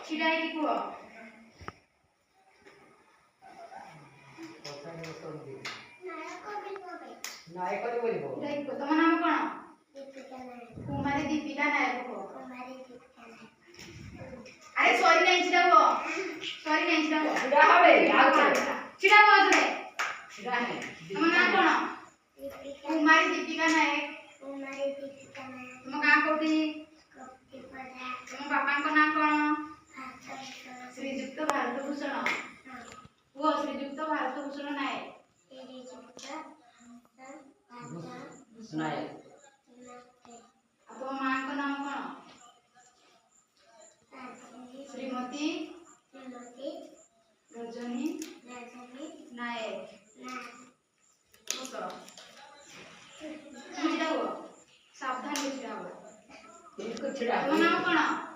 छिड़ा है कि कुह नायक को बोलिबो देखो तुम नाम कोन कुमारी दीपिका नायक को अरे सॉरी नहीं छिड़ा हो छिड़ा हवे छिड़ा हो तुमे छिड़ा है तुम नाम कोन कुमारी दीपिका नायक तुम गां कोठी तुम बापा को नाम कोन श्रीजुक्त भारत भूषण वो श्रीजुक्त भारत भूषण नायक नायक अब मां को नाम कोन श्रीमती रजनी नायक सावधान छिड़ा हो इसको छिड़ा तुम नाम कोन